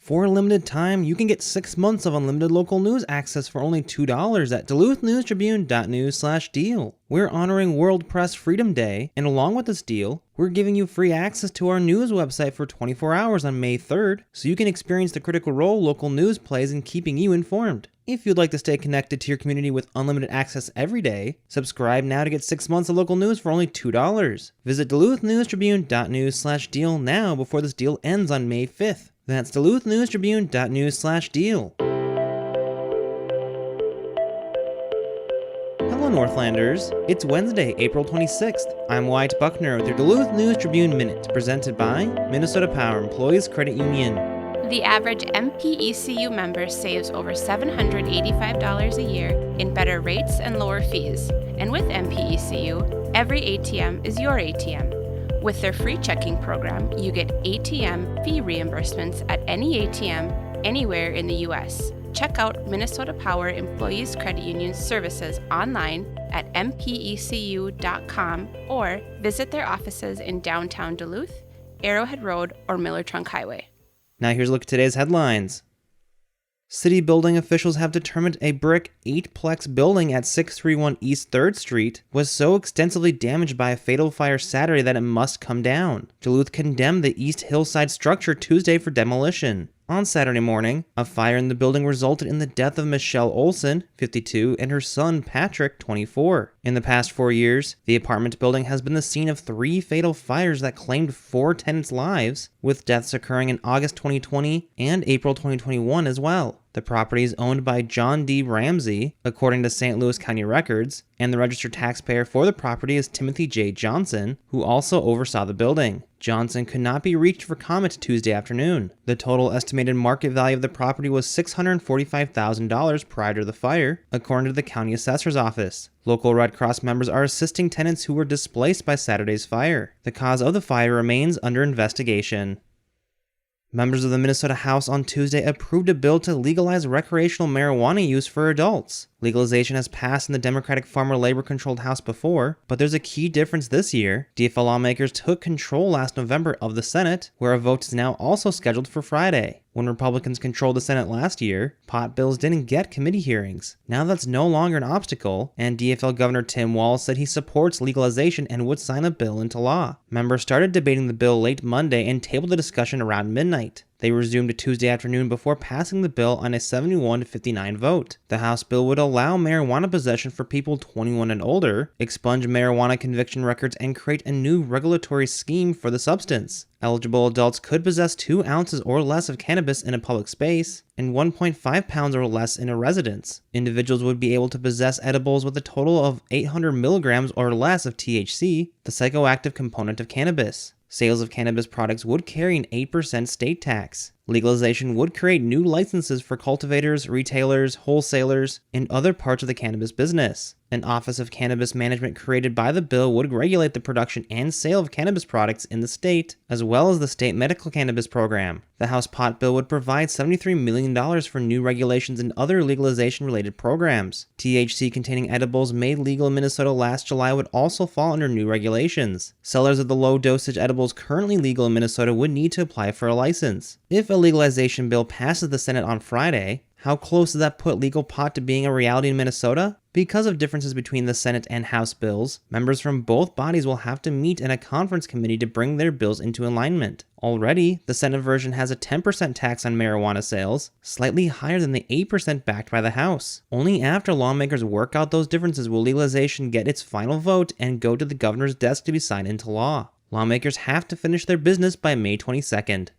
For a limited time, you can get 6 months of unlimited local news access for only $2 at duluthnewstribune.news/deal. We're honoring World Press Freedom Day, and along with this deal, we're giving you free access to our news website for 24 hours on May 3rd, so you can experience the critical role local news plays in keeping you informed. If you'd like to stay connected to your community with unlimited access every day, subscribe now to get 6 months of local news for only $2. Visit duluthnewstribune.news/deal now before this deal ends on May 5th. That's duluthnewstribune.news/deal. Hello Northlanders, it's Wednesday, April 26th. I'm Wyatt Buckner with your Duluth News Tribune Minute, presented by Minnesota Power Employees Credit Union. The average MPECU member saves over $785 a year in better rates and lower fees. And with MPECU, every ATM is your ATM. With their free checking program, you get ATM fee reimbursements at any ATM anywhere in the U.S. Check out Minnesota Power Employees Credit Union services online at mpecu.com or visit their offices in downtown Duluth, Arrowhead Road, or Miller Trunk Highway. Now here's a look at today's headlines. City building officials have determined a brick 8-plex building at 631 East 3rd Street was so extensively damaged by a fatal fire Saturday that it must come down. Duluth condemned the East Hillside structure Tuesday for demolition. On Saturday morning, a fire in the building resulted in the death of Michelle Olson, 52, and her son Patrick, 24. In the past 4 years, the apartment building has been the scene of 3 fatal fires that claimed 4 tenants' lives, with deaths occurring in August 2020 and April 2021 as well. The property is owned by John D. Ramsey, according to St. Louis County records, and the registered taxpayer for the property is Timothy J. Johnson, who also oversaw the building. Johnson could not be reached for comment Tuesday afternoon. The total estimated market value of the property was $645,000 prior to the fire, according to the county assessor's office. Local Red Cross members are assisting tenants who were displaced by Saturday's fire. The cause of the fire remains under investigation. Members of the Minnesota House on Tuesday approved a bill to legalize recreational marijuana use for adults. Legalization has passed in the Democratic Farmer Labor-controlled House before, but there's a key difference this year. DFL lawmakers took control last November of the Senate, where a vote is now also scheduled for Friday. When Republicans controlled the Senate last year, pot bills didn't get committee hearings. Now that's no longer an obstacle, and DFL Governor Tim Walz said he supports legalization and would sign a bill into law. Members started debating the bill late Monday and tabled the discussion around midnight. They resumed Tuesday afternoon before passing the bill on a 71-59 vote. The House bill would allow marijuana possession for people 21 and older, expunge marijuana conviction records, and create a new regulatory scheme for the substance. Eligible adults could possess 2 ounces or less of cannabis in a public space, and 1.5 pounds or less in a residence. Individuals would be able to possess edibles with a total of 800 milligrams or less of THC, the psychoactive component of cannabis. Sales of cannabis products would carry an 8% state tax. Legalization would create new licenses for cultivators, retailers, wholesalers, and other parts of the cannabis business. An Office of Cannabis Management created by the bill would regulate the production and sale of cannabis products in the state, as well as the state medical cannabis program. The House pot bill would provide $73 million for new regulations and other legalization-related programs. THC-containing edibles made legal in Minnesota last July would also fall under new regulations. Sellers of the low-dosage edibles currently legal in Minnesota would need to apply for a license. If a legalization bill passes the Senate on Friday, how close does that put legal pot to being a reality in Minnesota? Because of differences between the Senate and House bills, members from both bodies will have to meet in a conference committee to bring their bills into alignment. Already, the Senate version has a 10% tax on marijuana sales, slightly higher than the 8% backed by the House. Only after lawmakers work out those differences will legalization get its final vote and go to the governor's desk to be signed into law. Lawmakers have to finish their business by May 22nd.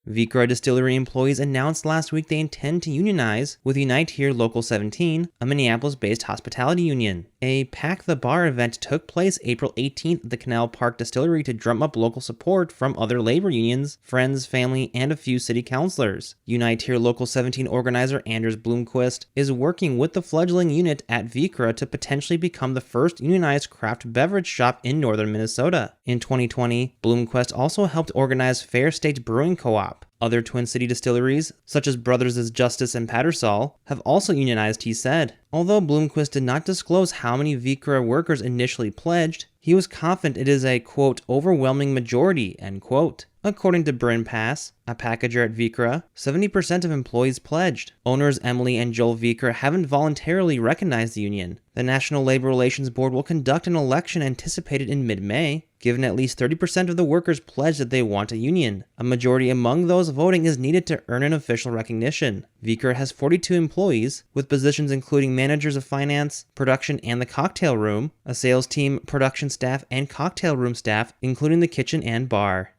Vicra Distillery employees announced last week they intend to unionize with Unite Here Local 17, a Minneapolis-based hospitality union. A Pack the Bar event took place April 18th at the Canal Park Distillery to drum up local support from other labor unions, friends, family, and a few city councilors. Unite Here Local 17 organizer Anders Blomquist is working with the fledgling unit at Vicra to potentially become the first unionized craft beverage shop in northern Minnesota. In 2020, Blomquist also helped organize Fair State Brewing Co-op. Other Twin City distilleries, such as Brothers' Justice and Pattersall, have also unionized, he said. Although Blomquist did not disclose how many Vicra workers initially pledged, he was confident it is a, quote, overwhelming majority, end quote. According to Bryn Pass, a packager at Vikra, 70% of employees pledged. Owners Emily and Joel Vikra haven't voluntarily recognized the union. The National Labor Relations Board will conduct an election anticipated in mid-May, given at least 30% of the workers pledged that they want a union. A majority among those voting is needed to earn an official recognition. Vikra has 42 employees, with positions including managers of finance, production, and the cocktail room, a sales team, production staff, and cocktail room staff, including the kitchen and bar.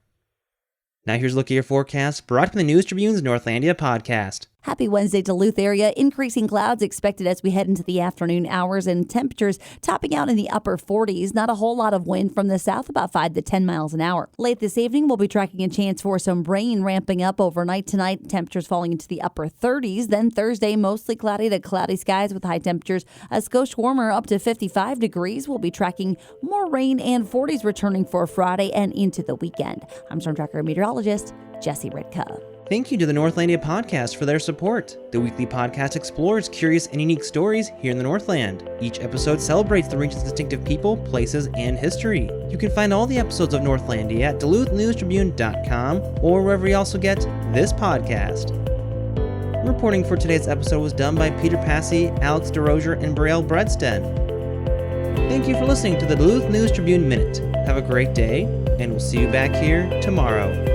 Now here's a look at your forecast, brought to the News Tribune's Northlandia podcast. Happy Wednesday, Duluth area. Increasing clouds expected as we head into the afternoon hours and temperatures topping out in the upper 40s. Not a whole lot of wind from the south, about 5 to 10 miles an hour. Late this evening, we'll be tracking a chance for some rain ramping up overnight tonight. Temperatures falling into the upper 30s. Then Thursday, mostly cloudy to cloudy skies with high temperatures a skosh warmer up to 55 degrees. We'll be tracking more rain and 40s returning for Friday and into the weekend. I'm Storm Tracker meteorologist Jesse Ritka. Thank you to the Northlandia podcast for their support. The weekly podcast explores curious and unique stories here in the Northland. Each episode celebrates the region's distinctive people, places, and history. You can find all the episodes of Northlandia at duluthnewstribune.news or wherever you also get this podcast. Reporting for today's episode was done by Peter Passy, Alex DeRozier, and Braille Bredsted. Thank you for listening to the Duluth News Tribune Minute. Have a great day, and we'll see you back here tomorrow.